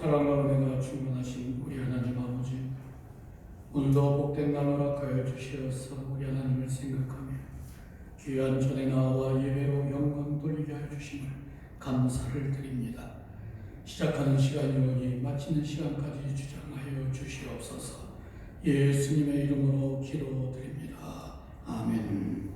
사랑과 은혜가 충만하신 우리 하나님 아버지, 오늘도 복된 날 허락하여 주시어서 우리 하나님을 생각하며 귀한 전에 나와 예배로 영광 돌리게 하여 주심을 감사를 드립니다. 시작하는 시간이오니 마치는 시간까지 주장하여 주시옵소서. 예수님의 이름으로 기도드립니다. 아멘.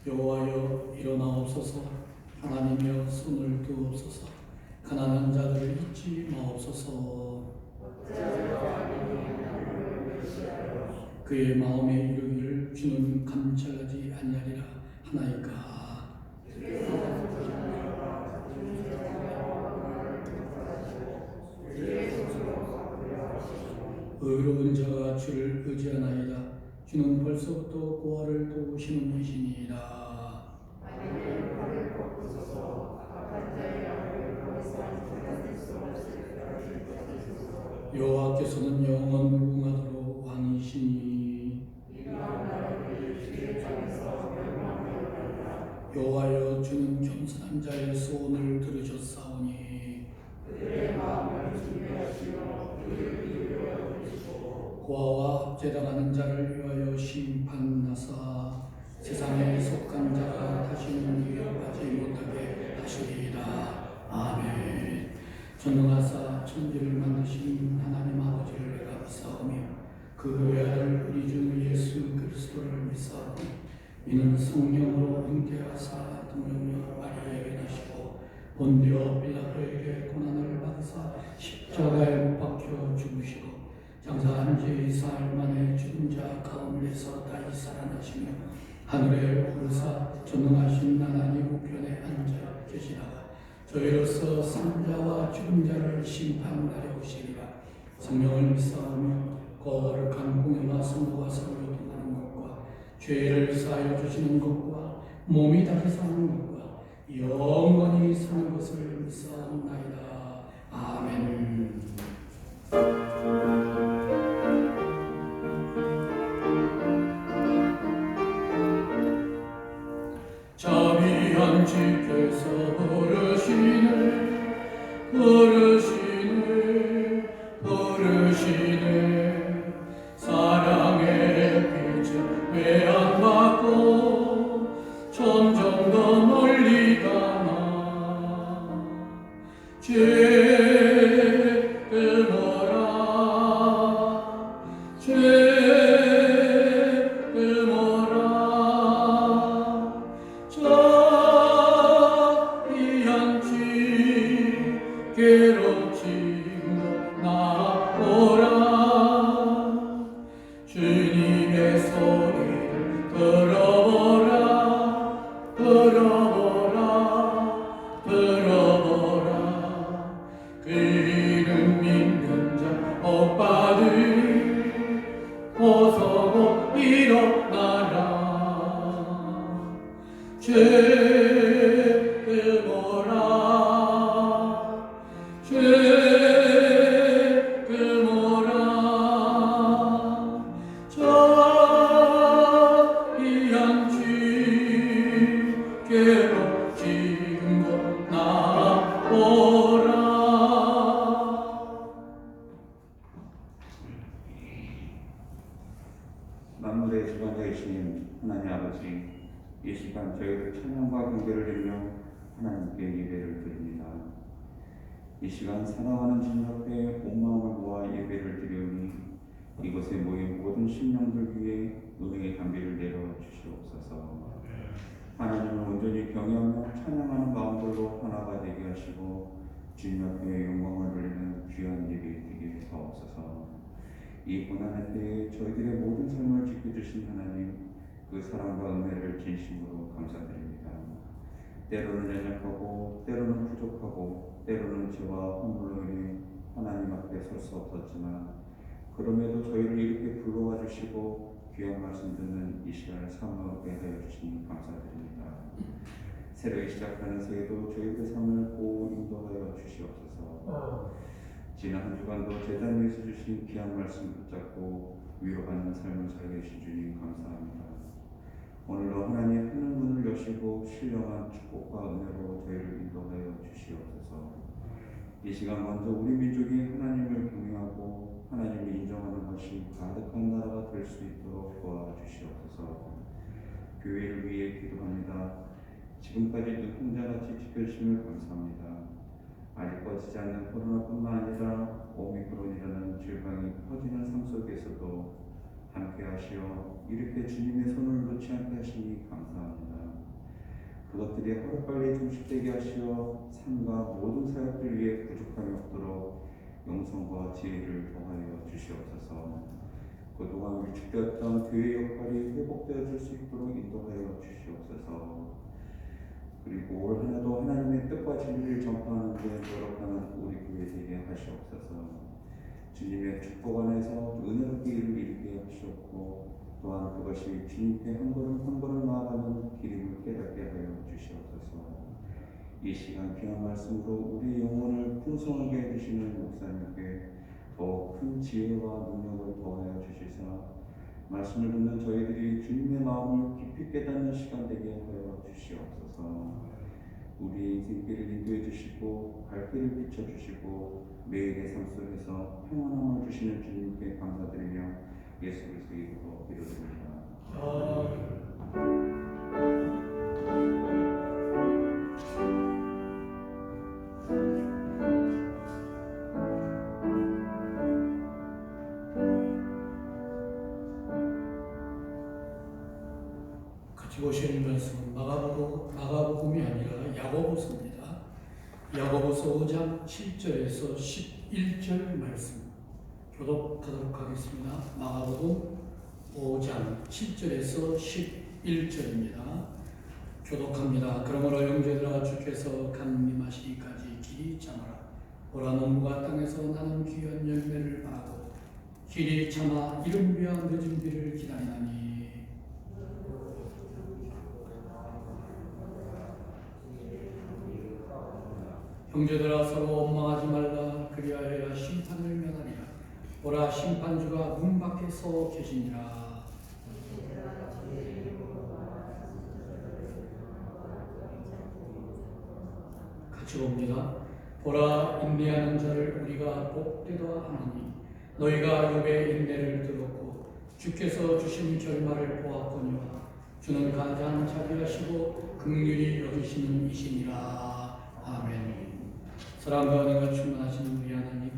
여호와여 일어나옵소서. 하나님이여 손을 두옵소서. 가난한 자들을 잊지 마옵소서. 그의 마음에 이르기를 주는 감찰하지 아니하리라 하나이까. 의로운 자가 주를 의지하나이다. 주는 벌써부터 고아를 도우시는 이시니이다. 여호와께서는 영원 무궁하도록 왕이시니 여호와여 주는 겸손한 자의 소원을 들으셨사오니 고아와 압제당하는 자를 위하여 심판하사 세상에 속한 자가 다시는 위협하지 못하게 하시리이다. 아멘. 전능하사 천지를 만드신 하나님 아버지를 감사하며 그 외아들 우리 주 예수 그리스도를 믿사오니 이는 성령으로 잉태하사 동정녀 마리아에게 나시고 본디오 빌라도에게 고난을 받으사 십자가에 못 박혀 죽으시고 장사한 지 4일 만에 죽은 자 가운데서 다시 살아나시며 하늘에 오르사 전능하신 하나님 우편에 앉아 계시다가 저희로서 산자와 죽은 자를 심판하려 오시리라. 성령을 믿사오며 거룩한 공회와 성도가 서로 통하는 것과 죄를 사하여 주시는 것과 몸이 다시 사는 것과 영원히 사는 것을 믿사옵나이다. 아멘. 자비한 주께서 부르시네 사랑의 빛을 외안받고 점점 더 멀리 가나 죄 끊어라 죄 주님의 소리를 들어보라 그 이름 믿는 자 오빠들 벗어고 일어나라 죄 끊어라 죄 끊어라 가운데 주관자이신 하나님 아버지, 이 시간 저희를 찬양과 경배를 드리며 하나님께 예배를 드립니다. 이 시간 사랑하는 주님 앞에 온 마음을 모아 예배를 드리오니 이곳에 모인 모든 심령들 위해 은혜의 담비를 내려 주시옵소서. 하나님을 온전히 경외하며 찬양하는 마음들로 하나가 되게 하시고 주님 앞에 영광을 돌리는 귀한 예배 되게 하옵소서. 이 고난의 때에 저희들의 모든 삶을 지켜주신 하나님, 그 사랑과 은혜를 진심으로 감사드립니다. 때로는 연약하고 때로는 부족하고 때로는 죄와 허물로 인해 하나님 앞에 설 수 없었지만 그럼에도 저희를 이렇게 불러와 주시고 귀한 말씀 듣는 이 시간을 사모하게 하여 주시니 감사드립니다. 새로이 시작하는 새해도 저희들의 삶을 꼭 인도하여 주시옵소서. 지난 한 주간도 제단 위에서 주신 귀한 말씀 붙잡고 위로하는 삶을 살게 해주신 주님 감사합니다. 오늘도 하나님 하늘 문을 여시고 신령한 축복과 은혜로 저희를 인도하여 주시옵소서. 이 시간 먼저 우리 민족이 하나님을 경외하고 하나님을 인정하는 것이 가득한 나라가 될 수 있도록 도와주시옵소서. 교회를 위해 기도합니다. 지금까지도 혼자같이 지켜주심을 감사합니다. 아직 꺼지지 않는 코로나뿐만 아니라 오미크론이라는 질병이 퍼지는 삶 속에서도 함께 하시어 이렇게 주님의 손을 놓지 않게 하시니 감사합니다. 그것들이 하루빨리 종식되게 하시어 삶과 모든 사역들 위해 부족함이 없도록 영성과 지혜를 더하여 주시옵소서. 그동안 위축되었던 교회 역할이 회복되어질 수 있도록 인도하여 주시옵소서. 그리고 올 한해도 하나님의 뜻과 진리를 전파하는 데 노력하는 우리 교회 되게 하시옵소서. 주님의 축복 안에서 은혜롭게 일을 이루게 하시옵고 또한 그것이 주님께 한 걸음 한 걸음 나아가는 길임을 깨닫게 하여 주시옵소서. 이 시간 귀한 말씀으로 우리 영혼을 풍성하게 해주시는 목사님께 더 큰 지혜와 능력을 더하여 주시사 말씀을 듣는 저희들이 주님의 마음을 깊이 깨닫는 시간 되게 하여 주시옵소서. 우리 인생길을 인도해 주시고 발길을 비춰 주시고 매일의 삶 속에서 평안함을 주시는 주님께 감사드리며 예수 그리스도의 이름으로 기도드립니다. 같이 보시는 말씀은 마가복음이 아니라 야고보서입니다. 야고보서 5장 7절에서 11절 말씀 교독하도록 하겠습니다. 마가복음 5장 7절에서 11절입니다. 교독합니다. 그러므로 형제들아 주께서 강림하시기까지 길이 참아라. 보라 농부가 땅에서 나는 귀한 열매를 바라고 길이 참아 이른 비와 늦은 비를 기다리나니 형제들아 서로 원망하지 말라. 그리하여야 심판을 면하리라. 보라 심판주가 문 밖에 서 계시니라. 같이 봅니다. 보라 인내하는 자를 우리가 복되다 하나니 너희가 욥의 인내를 들었고 주께서 주신 결말을 보았거니와 주는 가장 자비하시고 긍휼히 여기시는 이시니라. 아멘. 사랑과 은혜가 충만하신 우리 하나님,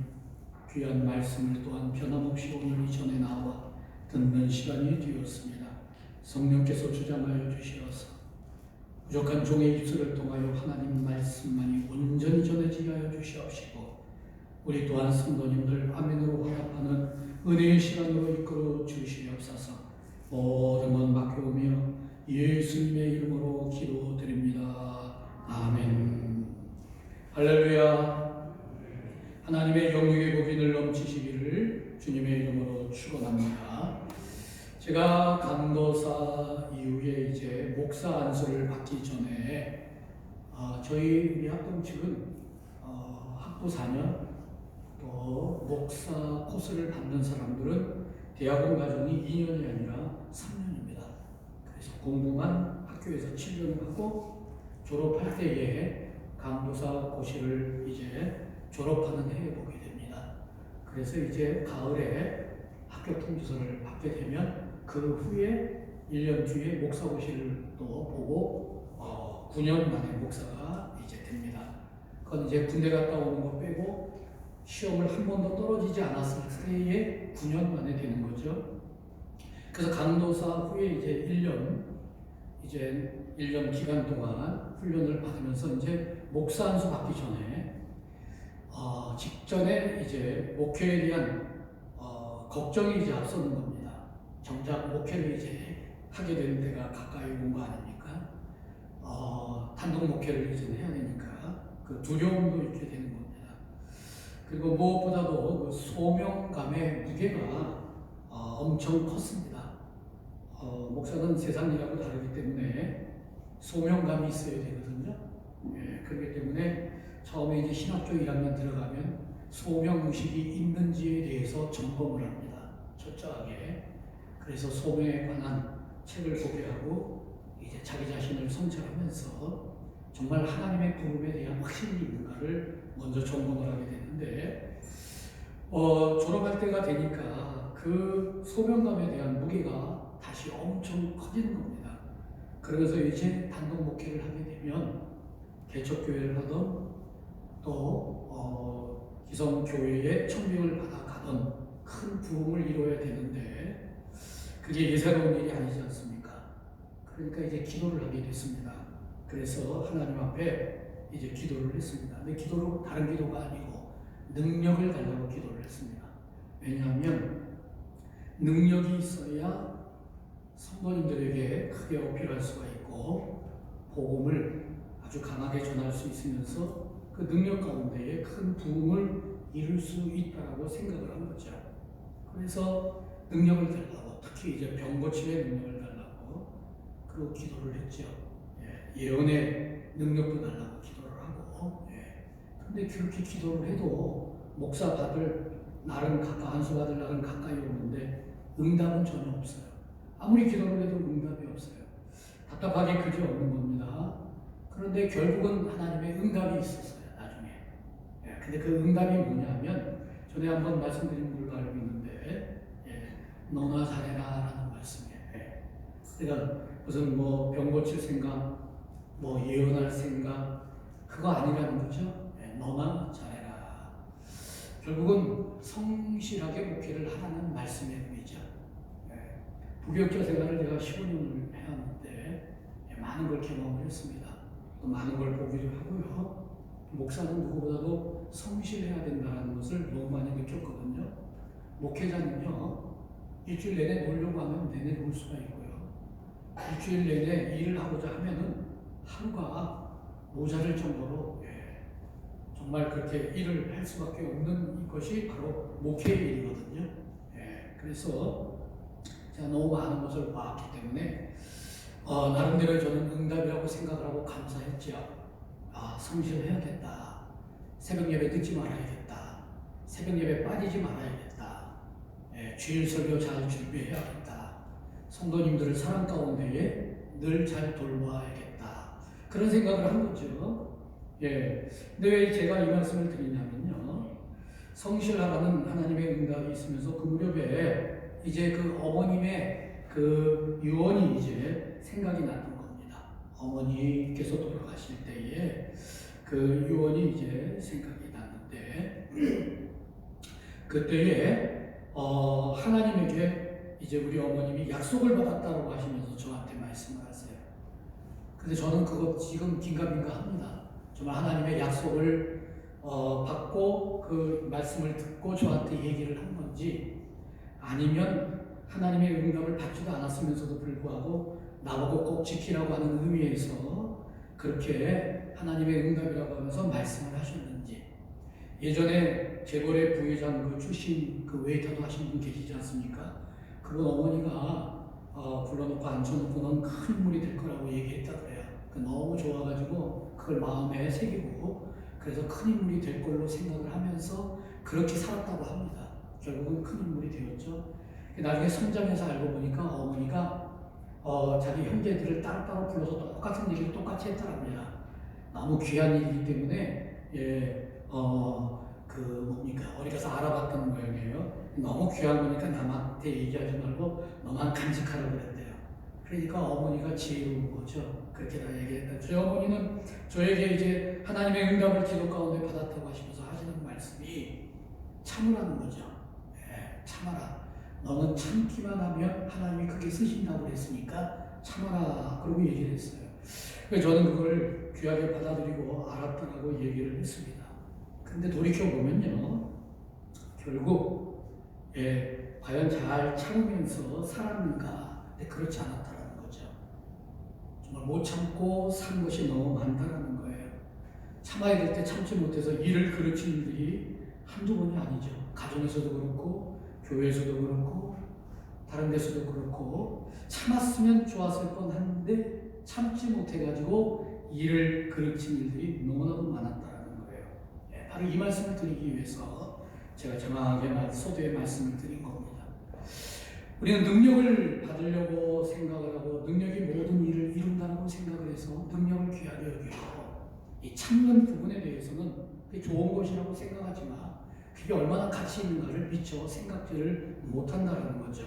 귀한 말씀을 또한 변함없이 오늘 이전에 나와 듣는 시간이 되었습니다. 성령께서 주장하여 주시어서 부족한 종의 입술을 통하여 하나님 말씀만이 온전히 전해지게 하여 주시옵시고 우리 또한 성도님들 아멘으로 화답하는 은혜의 시간으로 이끌어 주시옵소서. 모든 것 맡겨오며 예수님의 이름으로 기도드립니다. 아멘. 할렐루야. 하나님의 영육의 복이 늘 넘치시기를 주님의 이름으로 축원합니다. 제가 간도사 이후에 이제 목사 안수를 받기 전에 저희 우리 학동 측은 학부 4년 또 목사 코스를 받는 사람들은 대학원 과정이 2년이 아니라 3년입니다. 그래서 공부만 학교에서 7년을 하고 졸업할 때에 강도사 고시를 이제 졸업하는 해에 보게 됩니다. 그래서 이제 가을에 합격 통지서를 받게 되면 그 후에 1년 뒤에 목사고시를 또 보고 9년 만에 목사가 이제 됩니다. 그건 이제 군대 갔다 오는 거 빼고 시험을 한 번도 떨어지지 않았을 때에 9년 만에 되는 거죠. 그래서 강도사 후에 이제 1년 기간 동안 훈련을 받으면서 이제 목사 안수 받기 전에 직전에 이제 목회에 대한 걱정이 이제 앞서는 겁니다. 정작 목회를 이제 하게 되는 때가 가까이 온 거 아닙니까? 단독 목회를 이제 해야 되니까 그 두려움도 있게 되는 겁니다. 그리고 무엇보다도 그 소명감의 무게가 엄청 컸습니다. 목사는 세상 일하고 다르기 때문에 소명감이 있어야 되거든요. 그렇기 때문에 처음에 이제 신학교 1학년 들어가면 소명의식이 있는지에 대해서 점검을 합니다. 철저하게. 그래서 소명에 관한 책을 보게 하고 이제 자기 자신을 성찰하면서 정말 하나님의 부름에 대한 확신이 있는가를 먼저 점검을 하게 되는데 졸업할 때가 되니까 그 소명감에 대한 무게가 다시 엄청 커지는 겁니다. 그래서 이제 단독 목회를 하게 되면 개척교회를 하던 또 기성교회에 청빙을 받아 가던 큰 부흥을 이루어야 되는데 그게 예사로운 일이 아니지 않습니까? 그러니까 이제 기도를 하게 됐습니다. 그래서 하나님 앞에 이제 기도를 했습니다. 근데 기도로 다른 기도가 아니고 능력을 달라고 기도를 했습니다. 왜냐하면 능력이 있어야 성도님들에게 크게 어필할 수가 있고 복음을 아주 강하게 전할 수 있으면서 그 능력 가운데에 큰 부흥을 이룰 수 있다고 생각을 한 거죠. 그래서 능력을 달라고, 특히 이제 병 고침의 능력을 달라고 그리고 기도를 했죠. 예언의 능력도 달라고 기도를 하고. 근데 그렇게 기도를 해도 목사 받을 날은 한수 받을 날은 가까이 오는데 응답은 전혀 없어요. 아무리 기도를 해도 응답이 없어요. 답답하게 그저 없는 겁니다. 그런데 결국은 하나님의 응답이 있었어요. 나중에. 근데 그 응답이 뭐냐면 전에 한번 말씀드린 걸로 알고 있는데 너나 잘해라 라는 말씀이에요. 그러니까 무슨 뭐 병 고칠 생각, 뭐 예언할 생각 그거 아니라는 거죠. 너나 잘해라. 결국은 성실하게 목회를 하라는 말씀의 의미죠. 부교육자 생활을 제가 15년을 해왔는데 많은 걸 경험을 했습니다. 또 많은 걸 보기도 하고요. 목사는 누구보다도 성실해야 된다는 것을 너무 많이 느꼈거든요. 목회자는요, 일주일 내내 놀려고 하면 내내 놀 수가 있고요. 일주일 내내 일을 하고자 하면은 하루가 모자랄 정도로 정말 그렇게 일을 할 수밖에 없는 것이 바로 목회의 일이거든요. 그래서 제가 너무 많은 것을 봤기 때문에 나름대로 저는 응답이라고 생각을 하고 감사했죠. 성실해야겠다. 새벽 예배 늦지 말아야겠다. 새벽 예배 빠지지 말아야겠다. 주일 설교 잘 준비해야겠다. 성도님들을 사랑 가운데에 늘 잘 돌봐야겠다. 그런 생각을 한 거죠. 근데 왜 제가 이 말씀을 드리냐면요. 성실하라는 하나님의 응답이 있으면서 그 무렵에 이제 그 어머님의 그 유언이 이제 생각이 났던 겁니다. 어머니께서 돌아가실 때에 그 유언이 이제 생각이 났는데 그때에 하나님에게 이제 우리 어머님이 약속을 받았다고 하시면서 저한테 말씀을 하세요. 근데 저는 그거 지금 긴가민가합니다. 정말 하나님의 약속을 받고 그 말씀을 듣고 저한테 얘기를 한 건지 아니면 하나님의 응답을 받지도 않았으면서도 불구하고 나보고 꼭 지키라고 하는 의미에서 그렇게 하나님의 응답이라고 하면서 말씀을 하셨는지. 예전에 재벌의 부회장 그 출신 그 웨이터도 하신 분 계시지 않습니까? 그분 어머니가 불러놓고 앉혀놓고 넌 큰 인물이 될 거라고 얘기했다 그래요. 너무 좋아가지고 그걸 마음에 새기고 그래서 큰 인물이 될 걸로 생각을 하면서 그렇게 살았다고 합니다. 결국은 큰 인물이 되었죠. 나중에 성장해서 알고 보니까 어머니가 자기 형제들을 따로따로 불러서 똑같은 얘기를 똑같이 했더라고요. 너무 귀한 일이기 때문에 그 뭡니까 어디 가서 알아봤던 모양이에요. 너무 귀한 거니까 남한테 얘기하지 말고 너만 간직하라고 그랬대요. 그러니까 어머니가 지혜로운 거죠. 그렇게 다 얘기했다. 저희 어머니는 저에게 이제 하나님의 응답을 기도 가운데 받았다고 하시면서 하시는 말씀이 참으라는 거죠. 예, 참아라. 너는 참기만 하면 하나님이 크게 쓰신다고 그랬으니까 참아라. 그러고 얘기를 했어요. 그래서 저는 그걸 귀하게 받아들이고 알았다고 얘기를 했습니다. 근데 돌이켜보면요. 결국 과연 잘 참으면서 살았는가? 근데 그렇지 않았다라는 거죠. 정말 못 참고 산 것이 너무 많다라는 거예요. 참아야 될 때 참지 못해서 일을 그르친 일들이 한두 번이 아니죠. 가정에서도 그렇고 교회에서도 그렇고 다른 데서도 그렇고 참았으면 좋았을 뻔한데 참지 못해가지고 일을 그르친 일들이 너무나도 많았다라는 거예요. 바로 이 말씀을 드리기 위해서 제가 정확하게 소도의 말씀을 드린 겁니다. 우리는 능력을 받으려고 생각을 하고 능력이 모든 일을 이룬다고 생각을 해서 능력을 귀하게 여기고 이 참는 부분에 대해서는 그게 좋은 것이라고 생각하지만 그게 얼마나 가치 있는가를 미처 생각지를 못한다는 거죠.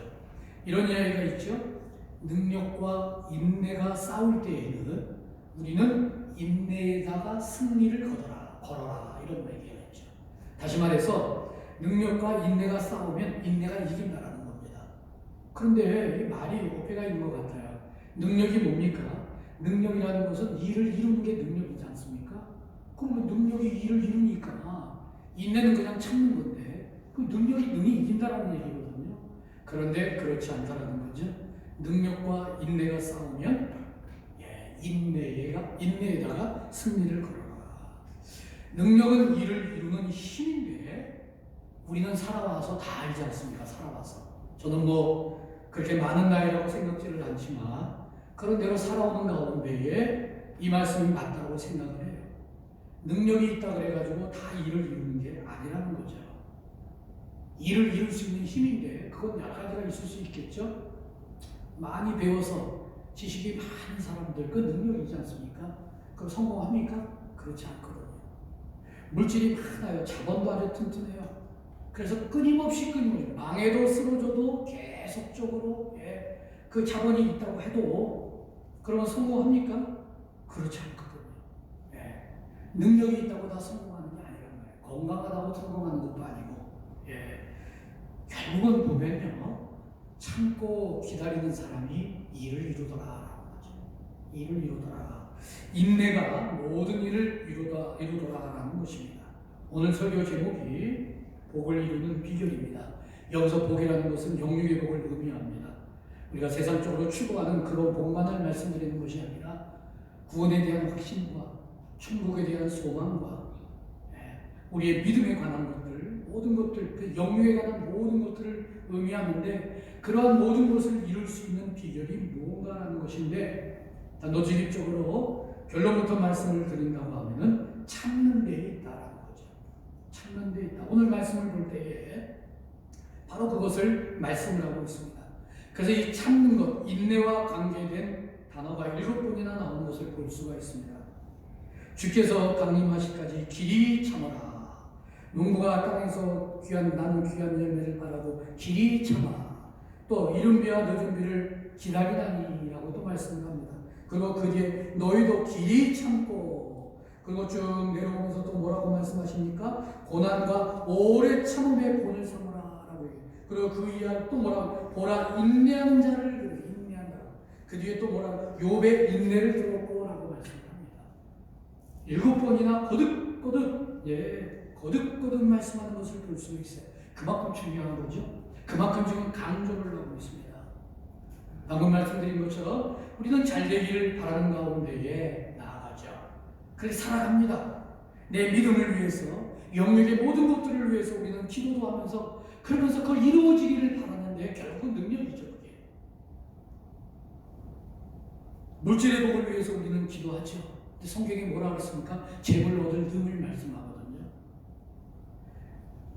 이런 이야기가 있죠. 능력과 인내가 싸울 때에는 우리는 인내에다가 승리를 걸어라 이런 얘기가 있죠. 다시 말해서 능력과 인내가 싸우면 인내가 이긴다라는 겁니다. 그런데 이 말이 어폐가 있는 것 같아요. 능력이 뭡니까? 능력이라는 것은 일을 이루는 게 능력이지 않습니까? 그럼 능력이 일을 이루니까 인내는 그냥 참는 건데 그 능이 이긴다라는 얘기거든요. 그런데 그렇지 않다라는 거죠. 능력과 인내가 싸우면 인내에다가 승리를 걸어라. 능력은 일을 이루는 힘인데 우리는 살아와서 다 알지 않습니까? 살아와서 저는 뭐 그렇게 많은 나이라고 생각지를 않지만 그런 대로 살아오는 가운데에 이 말씀이 맞다고 생각을 해요. 능력이 있다 그래가지고 다 일을 이루는 게 아니라는 거죠. 일을 이룰 수 있는 힘인데 그건 여러 가지가 있을 수 있겠죠. 많이 배워서 지식이 많은 사람들 그 능력이지 않습니까? 그럼 성공합니까? 그렇지 않거든요. 물질이 많아요. 자본도 아주 튼튼해요. 그래서 끊임없이 망해도 쓰러져도 계속적으로 그 자본이 있다고 해도 그러면 성공합니까? 그렇지 않거든요. 능력이 있다고 다 성공하는 게 아니란 말이에요. 건강하다고 성공하는 것도 아니고 결국은 보면요. 참고 기다리는 사람이 일을 이루더라라는 거죠. 일을 이루더라. 인내가 모든 일을 이루더라라는 것입니다. 오늘 설교 제목이 복을 이루는 비결입니다. 여기서 복이라는 것은 영육의 복을 의미합니다. 우리가 세상적으로 추구하는 그런 복만을 말씀드리는 것이 아니라 구원에 대한 확신과 천국에 대한 소망과 우리의 믿음에 관한 것들, 모든 것들, 그 영육에 관한 모든 것들을 의미하는데 그러한 모든 것을 이룰 수 있는 비결이 무엇인가라는 것인데 단도직입적으로 결론부터 말씀을 드린다고 하면은 참는 데에 있다라는 거죠. 참는 데 있다. 오늘 말씀을 볼 때에 바로 그것을 말씀을 하고 있습니다. 그래서 이 참는 것, 인내와 관계된 단어가 7번이나 나오는 것을 볼 수가 있습니다. 주께서 강림하시기까지 길이 참아라. 농부가 땅에서 나는 귀한 열매를 바라고 길이 참아. 또 이른 비와 늦은 비를 기다리다니라고 또 말씀을 합니다. 그리고 그 뒤에 너희도 길이 참고 그리고 쭉 내려오면서 또 뭐라고 말씀하십니까? 고난과 오래 참음의 본을 삼으라라고 얘기해요. 그리고 그 이하 또 뭐라고? 보라 인내하는 자를 인내한다. 그 뒤에 또 뭐라고? 욥의 인내를 들었고라고 말씀합니다. 7번이나 거듭 말씀하는 것을 볼 수 있어요. 그만큼 중요한 거죠. 그만큼 지금 강조를 하고 있습니다. 방금 말씀드린 것처럼 우리는 잘 되기를 바라는 가운데에 나아가죠. 그래서 살아갑니다. 내 믿음을 위해서, 영역의 모든 것들을 위해서 우리는 기도도 하면서 그러면서 그걸 이루어지기를 바라는데 결국은 능력이죠. 그게. 물질의 복을 위해서 우리는 기도하죠. 근데 성경이 뭐라고 했습니까? 재물 얻을 뜸을 말씀하거든요.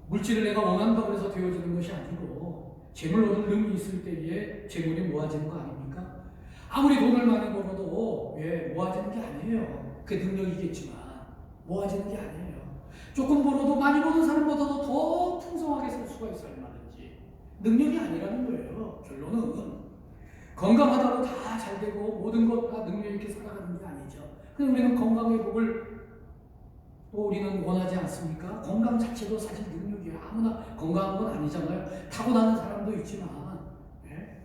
물질을 내가 원한다고 해서 되어지는 것이 아니고 재물 얻을 뜸이 있을 때에 재물이 모아지는 거 아닙니까? 아무리 돈을 많이 벌어도 모아지는 게 아니에요. 그 능력이겠지만 모아지는 게 아니에요. 조금 벌어도 많이 버는 사람보다도 더 풍성하게 살 수가 있어요. 얼마든지. 능력이 아니라는 거예요. 결론은 건강하다고 다 잘 되고 모든 것 다 능력 있게 살아가는 게 아니죠. 그냥 우리는 건강 회복을 또 우리는 원하지 않습니까? 건강 자체도 사실 능력이에요. 아무나 건강한 건 아니잖아요. 타고나는 사람도 있지만 예?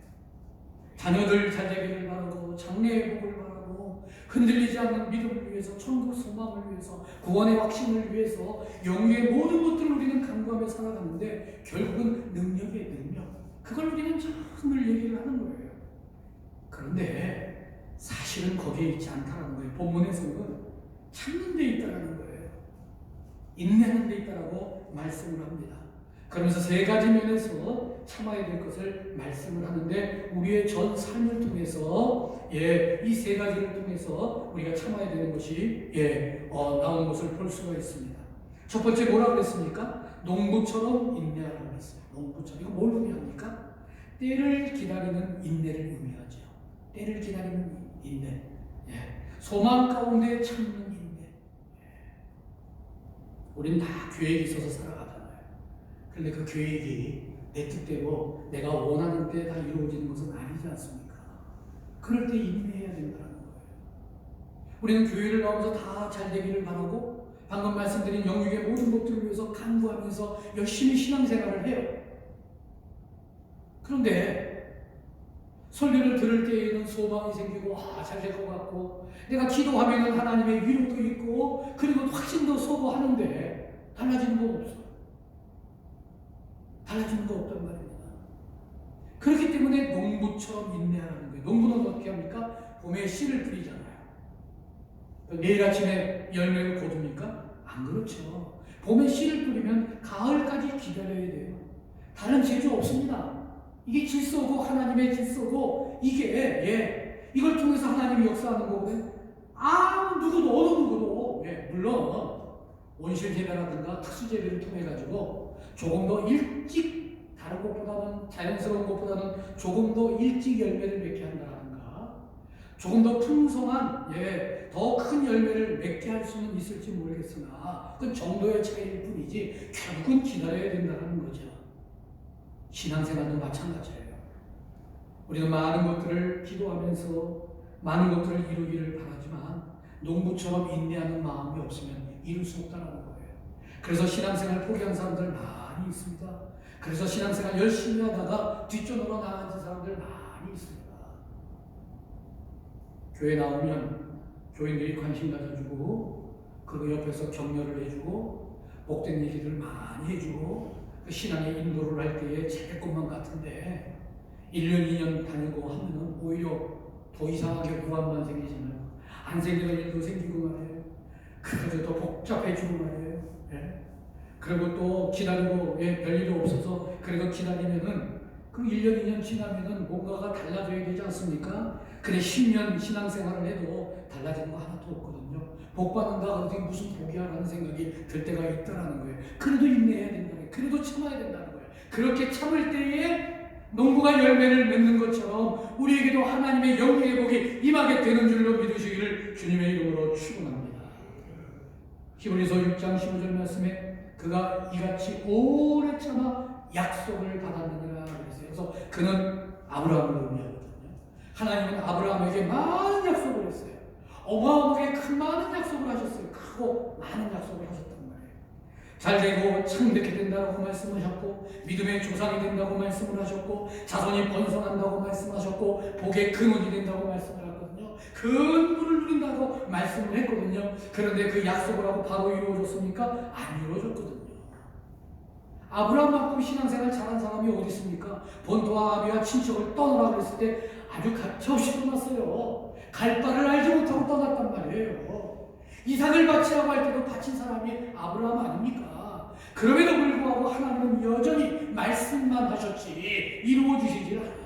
자녀들 잘 되기를 바라고 장래 회복을 바라고 흔들리지 않는 믿음을 위해서 천국 소망을 위해서 구원의 확신을 위해서 영유의 모든 것들을 우리는 간구하며 살아가는데 결국은 능력의 능력 그걸 우리는 늘 얘기를 하는 거예요. 그런데 사실은 거기에 있지 않다는 거예요. 본문에서는 참는 데 있다는 거예요. 인내하는 데 있다라고 말씀을 합니다. 그러면서 세 가지 면에서 참아야 될 것을 말씀을 하는데 우리의 전 삶을 통해서 이 세 가지를 통해서 우리가 참아야 되는 것이 나온 것을 볼 수가 있습니다. 첫 번째 뭐라고 그랬습니까? 농부처럼 인내하라고 했어요. 농부처럼. 이거 뭘 의미합니까? 때를 기다리는 인내를 의미하죠. 때를 기다리는 인내. 소망 가운데 참는 인내. 우리는 다 계획이 있어서 살아가잖아요. 그런데 그 계획이 내 뜻대로 내가 원하는 때 다 이루어지는 것은 아니지 않습니까? 그럴 때 인내해야 된다는 거예요. 우리는 교회를 나오면서 다 잘 되기를 바라고 방금 말씀드린 영육의 모든 것들을 위해서 간구하면서 열심히 신앙생활을 해요. 그런데 설교를 들을 때에는 소망이 생기고 잘 될 것 같고 내가 기도하면 하나님의 위로도 있고 그리고 확신도 서고 하는데 달라지는 거 없어요. 달라지는 거 없단 말입니다. 그렇기 때문에 농부처럼 인내하라는 거예요. 농부는 어떻게 합니까? 봄에 씨를 뿌리잖아요. 내일 아침에 열매를 거둡니까? 안 그렇죠. 봄에 씨를 뿌리면 가을까지 기다려야 돼요. 다른 제조 없습니다. 이게 질서고 하나님의 질서고 이게 이걸 통해서 하나님이 역사하는 거거든요. 어느 누구도 물론 온실 재배라든가 특수 재배를 통해 가지고 조금 더 일찍 다른 것보다는 자연스러운 것보다는 조금 더 일찍 열매를 맺게 한다든가 조금 더 풍성한 더 큰 열매를 맺게 할 수는 있을지 모르겠으나 그 정도의 차이일 뿐이지 결국은 기다려야 된다는 거죠. 신앙생활도 마찬가지예요. 우리는 많은 것들을 기도하면서 많은 것들을 이루기를 바라지만 농부처럼 인내하는 마음이 없으면 이룰 수 없다는 거예요. 그래서 신앙생활 포기한 사람들 많이 있습니다. 그래서 신앙생활 열심히 하다가 뒷전으로 나앉은 사람들 많이 있습니다. 교회 나오면 교인들이 관심 가져주고 그리고 옆에서 격려를 해주고 복된 얘기를 많이 해주고 그 신앙의 인도를 할 때에 제 것만 같은데 1년 2년 다니고 하면은 오히려 더 이상하게 불안만 생기잖아요. 안 생기는 일도 생기고 말이에요. 그래도 더 복잡해지고 말이에요. 그리고 또 기다리고 별일이 없어서 그래도 기다리면은 그 1년 2년 지나면은 뭔가가 달라져야 되지 않습니까? 근데 10년 신앙생활을 해도 달라지는 거 하나도 없거든요. 복 받는다 그러더니 무슨 복이야라는 생각이 들 때가 있다라는 거예요. 그래도 인내해야 된다는 거예요. 그래도 참아야 된다는 거예요. 그렇게 참을 때에 농부가 열매를 맺는 것처럼 우리에게도 하나님의 영예의 복이 임하게 되는 줄로 믿으시기를 주님의 이름으로 축원합니다. 히브리서 6장 15절 말씀에 그가 이같이 오래 참아 약속을 받았느니라 그랬어요. 그래서 그는 아브라함을 의미하거든요. 하나님은 아브라함에게 많은 약속을 했어요. 어마어마하게 큰 많은 약속을 하셨어요. 크고 많은 약속을 하셨단 말이에요. 잘 되고 창백해 된다고 말씀하셨고 믿음의 조상이 된다고 말씀을 하셨고 자손이 번성한다고 말씀하셨고 복의 근원이 된다고 말씀을 하거든요. 큰 물을 누린다고 말씀을 했거든요. 그런데 그 약속을 하고 바로 이루어졌습니까? 안 이루어졌거든요. 아브라함만큼 신앙생활 잘한 사람이 어디 있습니까? 본토와 아비와 친척을 떠나라 그랬을 때 아주 가차없이 떠났어요. 갈 바를 알지 못하고 떠났단 말이에요. 이삭을 바치라고 할 때도 바친 사람이 아브라함 아닙니까? 그럼에도 불구하고 하나님은 여전히 말씀만 하셨지 이루어 주시질 않아요.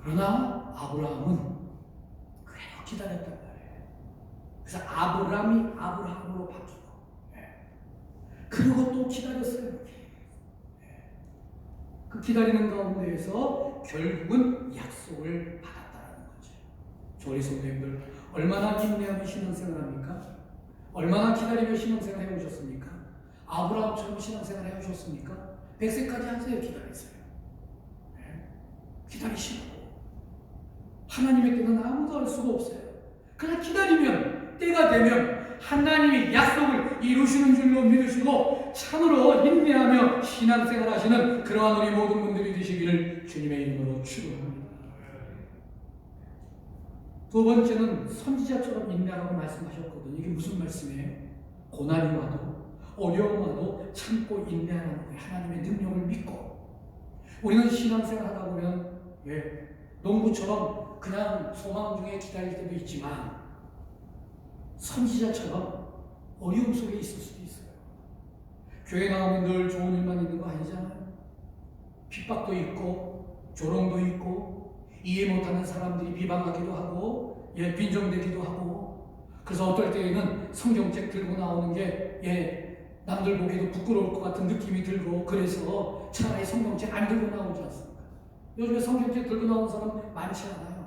그러나 아브라함은 그래도 기다렸단 말이에요. 그래서 아브라함이 아브라함으로 바뀌고 그리고 또 기다렸어요. 그 기다리는 가운데에서 결국은 약속을 받았다는 거죠. 조리 성도님들 얼마나 인내하며 신앙생활 합니까? 얼마나 기다리며 신앙생활 해오셨습니까? 아브라함처럼 신앙생활 해오셨습니까? 100세까지 하세요. 기다리세요. 네? 기다리시라고. 하나님의 때는 아무도 알 수가 없어요. 그냥 기다리면 때가 되면 하나님이 약속을 이루시는 줄로 믿으시고 참으로 인내하며 신앙생활 하시는 그러한 우리 모든 분들이 되시기를 주님의 이름으로 축원합니다. 두 번째는 선지자처럼 인내하라고 말씀하셨거든요. 이게 무슨 말씀이에요? 고난이 와도 어려움 와도 참고 인내하라는 거예요. 하나님의 능력을 믿고. 우리는 신앙생활 하다 보면 농부처럼 그냥 소망 중에 기다릴 때도 있지만 선지자처럼 어려움 속에 있을 수도 있어요. 교회 나오면 늘 좋은 일만 있는 거 아니잖아요. 핍박도 있고 조롱도 있고 이해 못하는 사람들이 비방하기도 하고 빈정대기도 하고 그래서 어떨 때에는 성경책 들고 나오는 게 남들 보기에도 부끄러울 것 같은 느낌이 들고 그래서 차라리 성경책 안 들고 나오지 않습니까? 요즘에 성경책 들고 나오는 사람 많지 않아요.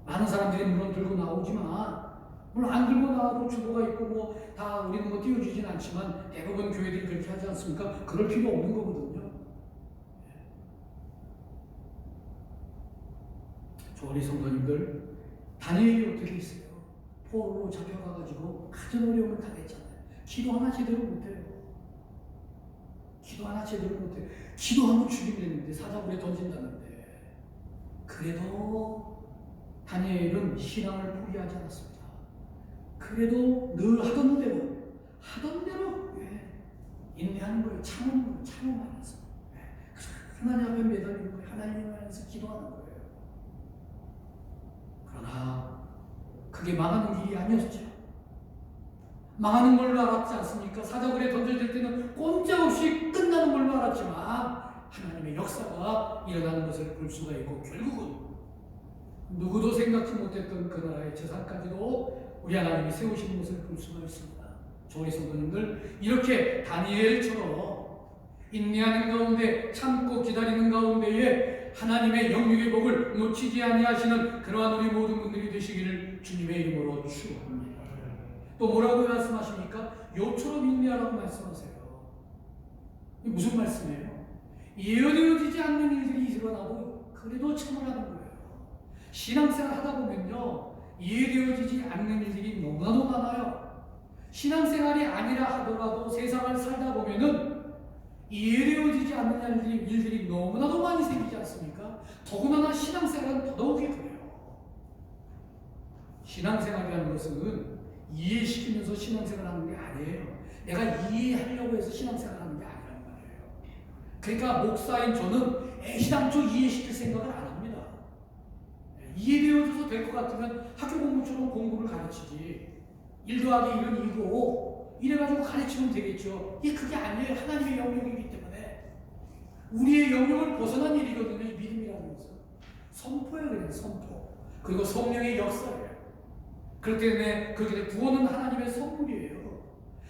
많은 사람들이 물론 들고 나오지만 물론 안 들고 나와도 주보가 있고 다 우리는 띄워주진 않지만 대부분 교회들이 그렇게 하지 않습니까? 그럴 필요 없는 거거든요. 저 우리 성도님들 다니엘이 어떻게 있어요? 포로로 잡혀가가지고 가진 어려움을 당했잖아요. 기도 하나 제대로 못해요. 기도 하나 제대로 못해요. 기도하면 죽이려는데 사자굴에 던진다는데 그래도 다니엘은 신앙을 포기하지 않았습니다. 그래도 늘 하던 대로 인내하는 거예요. 참음하면서 하나님 앞에 매달리는 거예요. 하나님 안에서 기도하는 거예요. 그러나 그게 망하는 길이 아니었죠. 망하는 걸로 알았지 않습니까? 사자굴에 던져질 때는 꼼짝없이 끝나는 걸로 알았지만 하나님의 역사가 일어나는 것을 볼 수가 있고 결국은 누구도 생각지 못했던 그 나라의 재산까지도 우리 하나님이 세우시는 것을 볼 수가 있습니다. 저희 성도님들 이렇게 다니엘처럼 인내하는 가운데 참고 기다리는 가운데에 하나님의 영육의 복을 놓치지 아니하시는 그러한 우리 모든 분들이 되시기를 주님의 이름으로 축원합니다. 또 뭐라고 말씀하십니까? 욥처럼 인내하라고 말씀하세요. 이게 무슨 말씀이에요? 예언되어지지 않는 일들이 일어나도 그래도 참으라는 거예요. 신앙생활 하다 보면요 이해되어지지 않는 일들이 너무나도 많아요. 신앙생활이 아니라 하더라도 세상을 살다 보면은 이해되어지지 않는 일들이 너무나도 많이 생기지 않습니까? 더구나 신앙생활은 더더욱이 그래요. 신앙생활이라는 것은 이해시키면서 신앙생활하는 게 아니에요. 내가 이해하려고 해서 신앙생활하는 게 아니란 말이에요. 그러니까 목사인 저는 애시당초 이해시킬 생각을 안 합니다. 이해되어져서 될 것 같으면 학교 공부처럼 공부를 가르치지 1 더하기 1은 2고 이래가지고 가르치면 되겠죠. 그게 아니에요. 하나님의 영역이기 때문에 우리의 영역을 벗어난 일이거든요. 이 믿음이라는 것은 선포예요. 그냥 선포. 그리고 성령의 역사예요. 그렇기 때문에 그렇게 구원은 하나님의 선물이에요.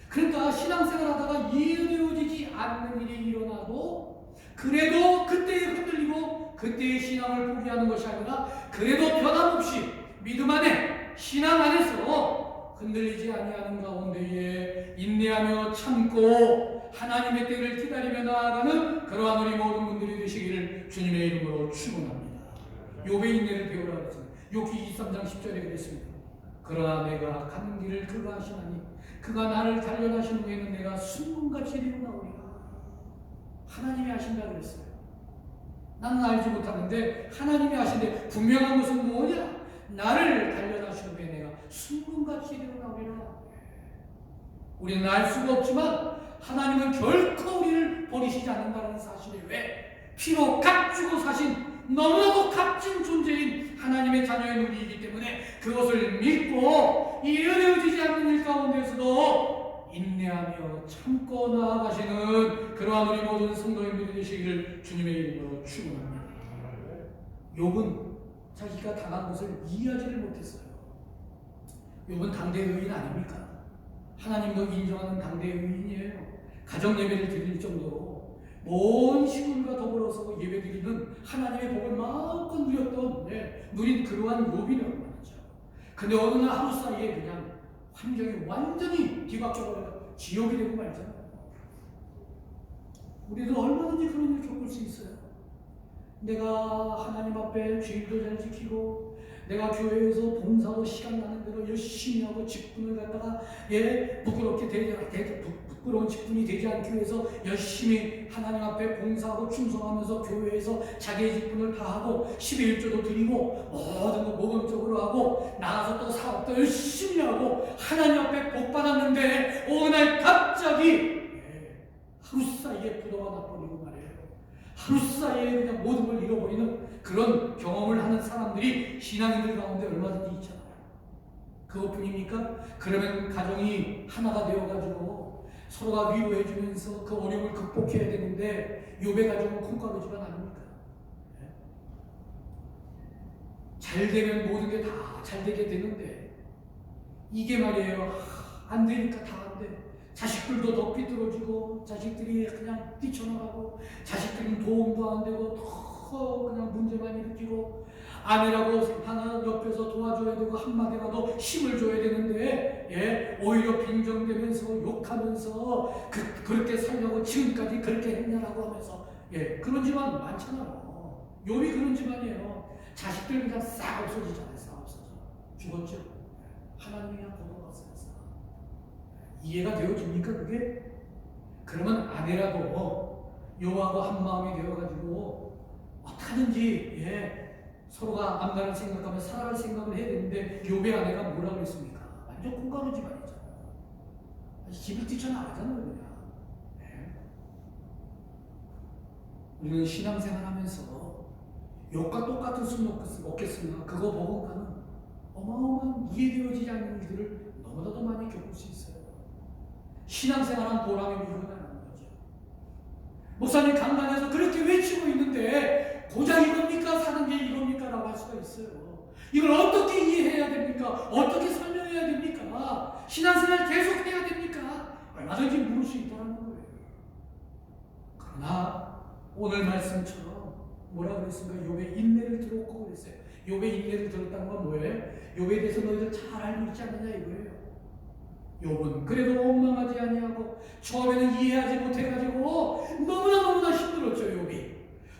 그러니까 신앙생활 하다가 이해되어지지 않는 일이 일어나도 그래도 그때에 흔들리고 그때의 신앙을 포기하는 것이 아니라 그래도 변함없이 믿음 안에 신앙 안에서 흔들리지 아니하는 가운데에 인내하며 참고 하나님의 때를 기다리며 나아가는 그러한 우리 모든 분들이 되시기를 주님의 이름으로 축원합니다. 욥의 인내를 배우라 그랬습니다. 욥기 23장 10절에 그랬습니다. 그러나 내가 가는 길을 그가 하시나니 그가 나를 단련하신 후에는 내가 순금같이 일어나오리라. 하나님이 하신다 그랬어요. 나는 알지 못하는데 하나님이 하신데 분명한 것은 뭐냐? 나를 단련하신 후에 내가 순금같이 일어나오리라. 우리는 알 수가 없지만 하나님은 결코 우리를 버리시지 않는다는 사실에 왜 피로 값주고 사신 너무나도 값진 존재인 하나님의 자녀의 우리이기 때문에 그것을 믿고 이해되어지지 않는 일 가운데서도 인내하며 참고 나아가시는 그러한 우리 모든 성도님들이 되시기를 주님의 이름으로 축원합니다. 욥은 자기가 당한 것을 이해하지를 못했어요. 욥은 당대의 의인 아닙니까? 하나님도 인정하는 당대의 의인이에요. 가정 예배를 드릴 정도로 온 식구들과 더불어서 예배드리는 하나님의 복을 마음껏 누린 그러한 욥이라고 말이죠. 근데 어느 날 하루 사이에 그냥 환경이 완전히 뒤바뀌어버려요. 지옥이 되고 말잖아요. 우리도 얼마든지 그런 일 겪을 수 있어요. 내가 하나님 앞에 주일도 잘 지키고 내가 교회에서 봉사하고 시간 나는 대로 열심히 하고 직분을 갖다가 부끄러운 직분이 되지 않기 위해서 열심히 하나님 앞에 봉사하고 충성하면서 교회에서 자기의 직분을 다하고 11조도 드리고 모든 거 모범적으로 하고 나가서 또 사업도 열심히 하고 하나님 앞에 복 받았는데 오늘 갑자기 하루 사이에 부도가 나버리고 말이에요. 하루 사이에 그냥 모든 걸 잃어버리는 그런 경험을 하는 사람들이 신앙인들 가운데 얼마든지 있잖아요. 그것뿐입니까? 그러면 가정이 하나가 되어가지고 서로가 위로해주면서 그 어려움을 극복해야 되는데 욥의 가정은 콩가루 집안 아닙니까? 잘 되면 모든 게 다 잘 되게 되는데 이게 말이에요. 안 되니까 다 안 돼. 자식들도 더 삐뚤어지고 자식들이 그냥 뛰쳐나가고 자식들은 도움도 안 되고 더 그냥 문제만 일으키고 아내라고 하나 옆에서 도와줘야 되고 한마디라도 힘을 줘야 되는데 오히려 빈정대면서 욕하면서 그렇게 살려고 지금까지 그렇게 했냐라고 하면서 그런 집안 많잖아요. 욥이 그런 집안이에요. 자식들 그냥 싹 없어지잖아요. 싹 없어져 죽었죠. 하나님이 그냥 걷어갔어요. 이해가 되어집니까 그게? 그러면 아내라도 욥하고 한 마음이 되어가지고 어떻게든지 서로가 안가를 생각하며 살아갈 생각을 해야 되는데 욥의 아내가 뭐라 그랬습니까? 완전 콩가루 집안이잖아요. 집을 뛰쳐나가잖아요 그냥. 우리는 신앙생활 하면서 욥과 똑같은 술 먹겠으나 그거 보고 나는 어마어마한 이해되어지지 않는 일들을 너무나도 많이 겪을 수 있어요. 신앙생활한 보람이 이거다라는 거죠. 목사님 강단에서 그렇게 외치고 있는데 고작 이겁니까? 사는 게 이겁니까? 라고 할 수가 있어요. 이걸 어떻게 이해해야 됩니까? 어떻게 설명해야 됩니까? 신앙생활 계속 해야 됩니까? 얼마든지 물을 수 있다는 거예요. 그러나 오늘 말씀처럼 뭐라 그랬습니까? 욥의 인내를 들었고 그랬어요. 욥의 인내를 들었다는 건 뭐예요? 욥에 대해서 너희들 잘 알고 있지 않느냐 이거예요. 욥은 그래도 원망하지 아니하고 처음에는 이해하지 못해가지고 너무나 힘들었죠. 욥이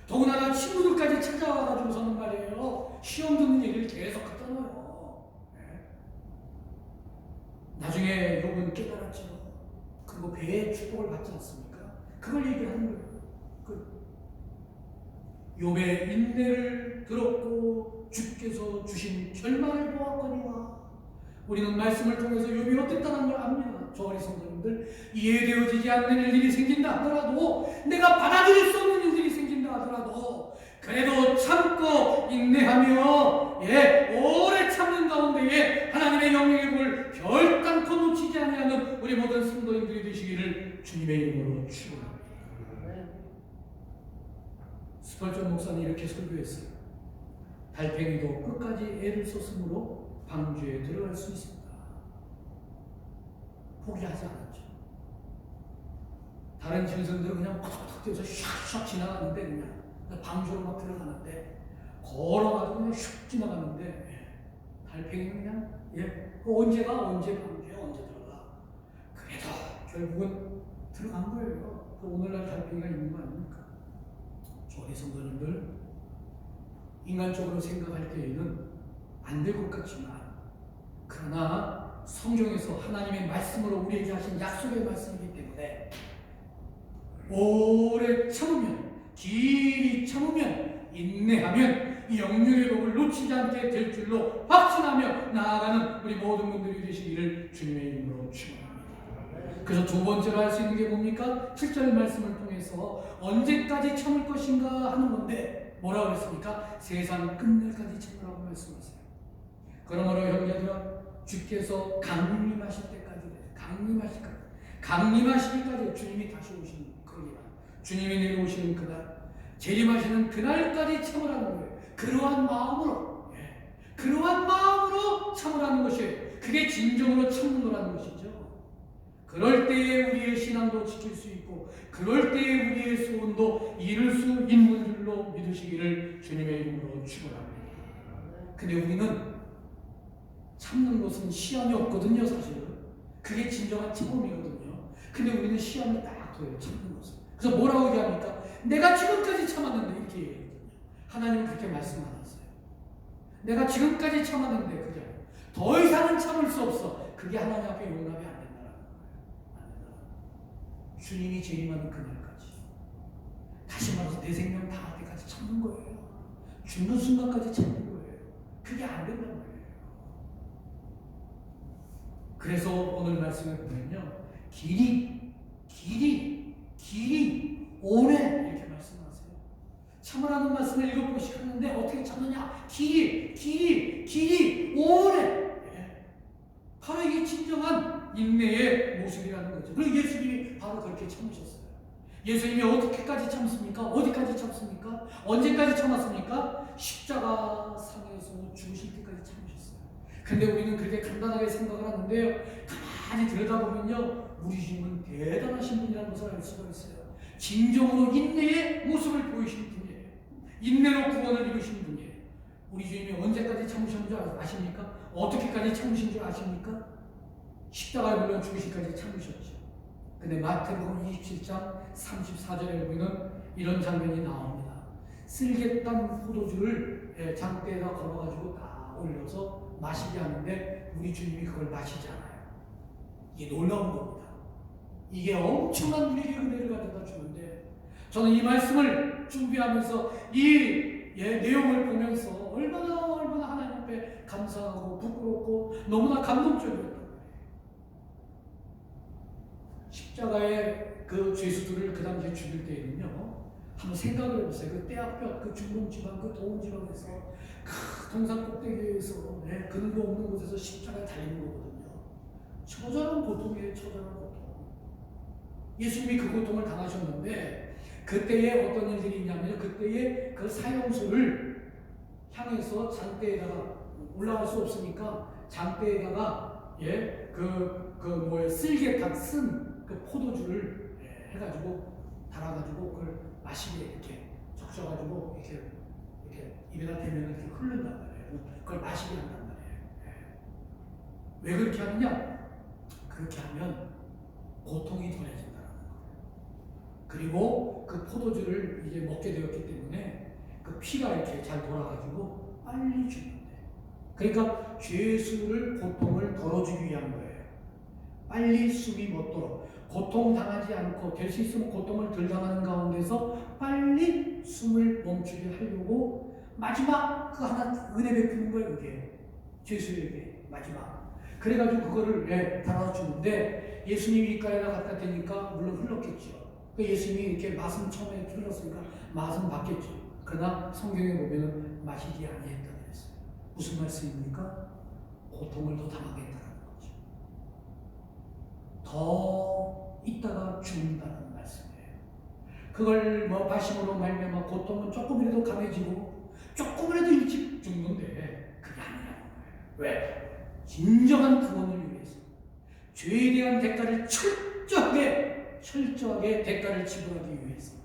더군다나 친구들까지 찾아와가지고서는 말이에요 시험 듣는 얘기를 계속 하잖아요. 나중에 욥은 깨달았죠. 그리고 배의 축복을 받지 않습니까? 그걸 얘기하는 거예요. 욥의 인내를 들었고 주께서 주신 결말을 보았거니와 우리는 말씀을 통해서 욥이 어땠다는 걸 압니다. 저 어린 성도님들 이해되어지지 않는 일들이 생긴다 하더라도 내가 받아들일 수 없는 일들이 생긴다 하더라도 그래도 참고 인내하며 오래 참는 가운데에 하나님의 영광의 복을 결단코 놓치지 아니하는 우리 모든 성도님들이 되시기를 주님의 이름으로 축원합니다. 스펄전 목사는 이렇게 설교했어요. 달팽이도 끝까지 애를 썼으므로 방주에 들어갈 수 있습니다. 포기하지 않았죠. 다른 짐승들은 그냥 팍팍 뛰어서 샥샥 지나가는데 그냥 방주로 막 들어가는데 걸어가도 그냥 슉 지나가는데 달팽이는 그냥 언제 방주에 언제 들어가. 그래도 결국은 들어간 거예요. 오늘날 달팽이가 있는 거 아닙니까? 우리 성도님들 인간적으로 생각할 때에는 안 될 것 같지만 그러나 성경에서 하나님의 말씀으로 우리에게 하신 약속의 말씀이기 때문에 오래 참으면 길이 참으면 인내하면 이 영육의 복을 놓치지 않게 될 줄로 확신하며 나아가는 우리 모든 분들이 되시기를 주님의 이름으로 축원합니다. 그래서 두 번째로 할 수 있는 게 뭡니까? 7절 말씀을 통해서 언제까지 참을 것인가 하는 건데 뭐라고 그랬습니까? 세상 끝날까지 참으라고 말씀하세요. 그러므로 형제들아 주께서 강림하실 때까지 강림하시기까지 주님이 다시 오시는 그날 주님이 내려오시는 그날 재림하시는 그날까지 참으라는 거예요. 그러한 마음으로 참으라는 것이에요. 그게 진정으로 참는 거라는 것이죠. 그럴 때에 우리의 신앙도 지킬 수 있고 그럴 때에 우리의 소원도 이룰 수 있는 줄로 믿으시기를 주님의 이름으로 축원합니다. 근데 우리는 참는 것은 시험이 없거든요. 사실은 그게 진정한 참음이거든요. 근데 우리는 시험에 딱 둬요. 참는 모습. 그래서 뭐라고 얘기합니까? 내가 지금까지 참았는데 이렇게 얘기해요. 하나님은 그렇게 말씀 안 하세요. 내가 지금까지 참았는데 그게 아니에요. 더 이상은 참을 수 없어. 그게 하나님 앞에 용납이 안 된다는 거예요. 안 된다. 주님이 재림하는 그날까지. 다시 말해서 내 생명 다할 때까지 참는 거예요. 죽는 순간까지 참는 거예요. 그게 안 된단 말이에요. 그래서 오늘 말씀을 보면요. 길이 오래 이렇게 말씀하세요. 참으라는 말씀을 7번씩 하는데 어떻게 참느냐? 길이 오래. 예. 바로 이게 진정한 인내의 모습이라는 거죠. 그리고 예수님이 바로 그렇게 참으셨어요. 예수님이 어떻게까지 참습니까? 어디까지 참습니까? 언제까지 참았습니까? 십자가 상에서 죽으실 때까지 참으셨어요. 근데 우리는 그렇게 간단하게 생각을 하는데요. 가만히 들여다보면요. 우리 주님은 대단하신 분이라는 것을 알 수가 있어요. 진정으로 인내의 모습을 보이신 분이에요. 인내로 구원을 이루신 분이에요. 우리 주님이 언제까지 참으신 줄 아십니까? 어떻게까지 참으신 줄 아십니까? 십자가에 물론 죽으시기까지 참으셨죠. 근데 마태복음 27장 34절에 보면 이런 장면이 나옵니다. 쓸개탄 포도주를 장대에다 걸어가지고 다 올려서 마시게 하는데 우리 주님이 그걸 마시지 않아요. 이게 놀라운 겁니다. 이게 엄청난 우리에게 은혜를 가져다 주는데 저는 이 말씀을 준비하면서 이 내용을 보면서 얼마나 하나님 앞에 감사하고 부끄럽고 너무나 감동적이었단 말이에요. 십자가의 그 죄수들을 그 당시에 죽일 때에는요. 한번 생각을 해보세요. 그 떼약볕, 그 중동 지방, 그 더운 지방에서 그 동산 꼭대기에서 그늘도 없는 곳에서 십자가에 달리는 거거든요. 처절한 고통이에요. 처절한 고통. 예수님이 그 고통을 당하셨는데 그때에 어떤 일들이 있냐면 그때에 그 사형수를 향해서 장대에다가 올라갈 수 없으니까 장대에다가 쓸개탄 쓴 그 포도주를 해가지고 달아가지고 그걸 마시게 이렇게 적셔가지고 이렇게 입에다 대면 이렇게 흐른단 말이에요. 그걸 마시게 한단 말이에요. 왜 그렇게 하느냐? 그렇게 하면 고통이 덜해진다는 거예요. 그리고 그 포도주를 이제 먹게 되었기 때문에 그 피가 이렇게 잘 돌아가지고 빨리 죽는데. 그러니까 죄수를 고통을 덜어주기 위한 거예요. 빨리 숨이 멎도록 고통당하지 않고 될 수 있으면 고통을 덜 당하는 가운데서 빨리 숨을 멈추게 하려고 마지막 그 하나 은혜 베푸는 거예요. 그게 죄수에게 마지막. 그래가지고 그거를 달아주는데 예수님이 입가에다 갖다 대니까 물론 흘렀겠죠. 예수님이 이렇게 맛은 처음에 흘렀으니까 맛은 봤겠죠. 그러나 성경에 보면은 마시지 아니했다 그랬어요. 무슨 말씀입니까? 고통을 더 당하겠다는 거죠. 더 있다가 죽는다는 말씀이에요. 그걸 마심으로 말미암아 고통은 조금이라도 강해지고 조금이라도 일찍 죽는데 그게 아니라는 거예요. 왜? 진정한 구원을 위해서 죄에 대한 대가를 철저하게 대가를 지불하기 위해서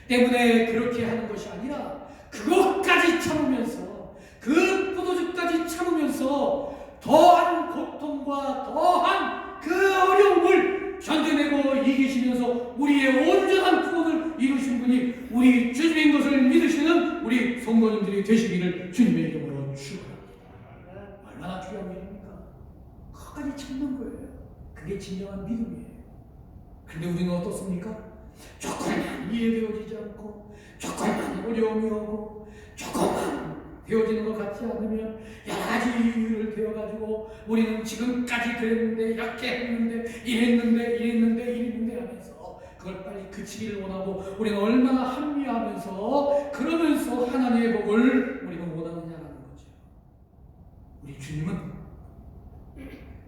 때문에 그렇게 하는 것이 아니라 그것까지 참으면서 그 포도주까지 참으면서 더한 고통과 더한 그 어려움을 견뎌내고 이기시면서 우리의 온전한 구원을 이루신 분이 우리 주님인 것을 믿으시는 우리 성도님들이 되시기를 주님의 이름으로 축원합니다. 얼마나 중요한 일입니까? 끝까지 참는 거예요. 그게 진정한 믿음이에요. 근데 우리는 어떻습니까? 조금만 이해되어지지 않고 조금만 어려움이 오고 조금만 되어지는 것 같지 않으면 여러 가지 이유를 대어가지고 우리는 지금까지 그랬는데 이렇게 했는데 이랬는데 하면서 그걸 빨리 그치기를 원하고 우리는 얼마나 합리화하면서 그러면서 하나님의 복을 우리는 원하느냐라는 거죠. 우리 주님은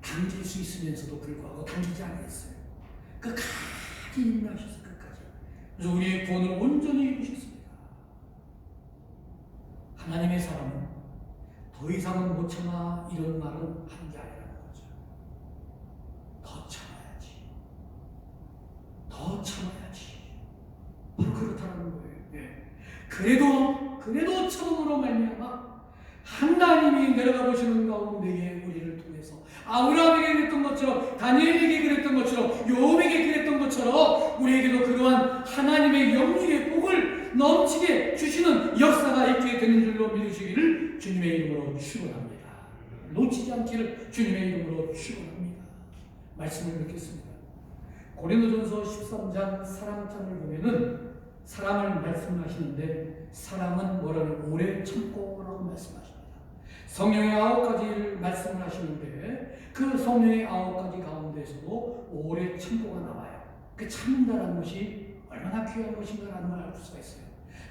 당길 수 있으면서도 불구하고 당기지 않았어요. 끝까지 인내하셨어요. 끝까지. 그래서 우리의 구원을 온전히 이루셨습니다. 하나님의 사람은 더 이상은 못 참아 이런 말은 하는 게 아니라는 거죠. 더 참아야지. 더 참아야지. 바로 그렇다는 거예요. 그래도 참음으로 말미암아 하나님이 내려가 보시는 가운데에 우리를 통해서 아브라함에게 그랬던 것처럼, 다니엘에게 그랬던 것처럼, 요업에게 그랬던 것처럼 우리에게도 그러한 하나님의 영육의 복을 넘치게 주시는 역사가 있게 되는 줄로 믿으시기를 주님의 이름으로 축원합니다. 놓치지 않기를 주님의 이름으로 축원합니다. 말씀을 듣겠습니다. 고린도전서 13장 사랑장을 보면은 사랑을 말씀하시는데, 사랑은 뭐라는 오래 참고라고 말씀하십니다. 성령의 9가지를 말씀을 하시는데, 그 성령의 9가지 가운데서도 오래 참고가 나와요. 그 참는다는 것이 얼마나 귀한 것인가라는 걸 알 수가 있어요.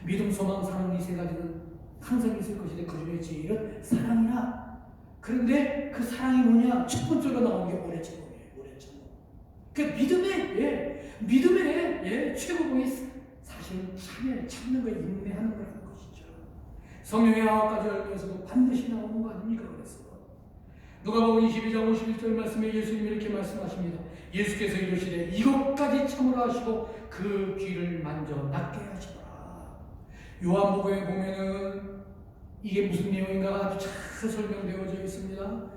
믿음, 소망, 사랑, 이 세 가지는 항상 있을 것인데 그 중에 제일은 사랑이라. 그런데 그 사랑이 뭐냐? 첫 번째로 나오는 게 오래 참고예요. 오래 참고. 그 믿음의 최고봉이 사실은 참는 거에 인내하는 거라는 것이죠. 성령의 9가지 열매에서도 반드시 나오는 거 아닙니까? 그래서 누가복음 22장 51절 말씀에 예수님이 이렇게 말씀하십니다. 예수께서 이르시되 이것까지 참으라 하시고 그 귀를 만져 낫게 하시더라. 요한복음에 보면은 이게 무슨 내용인가 아주 잘 설명되어져 있습니다.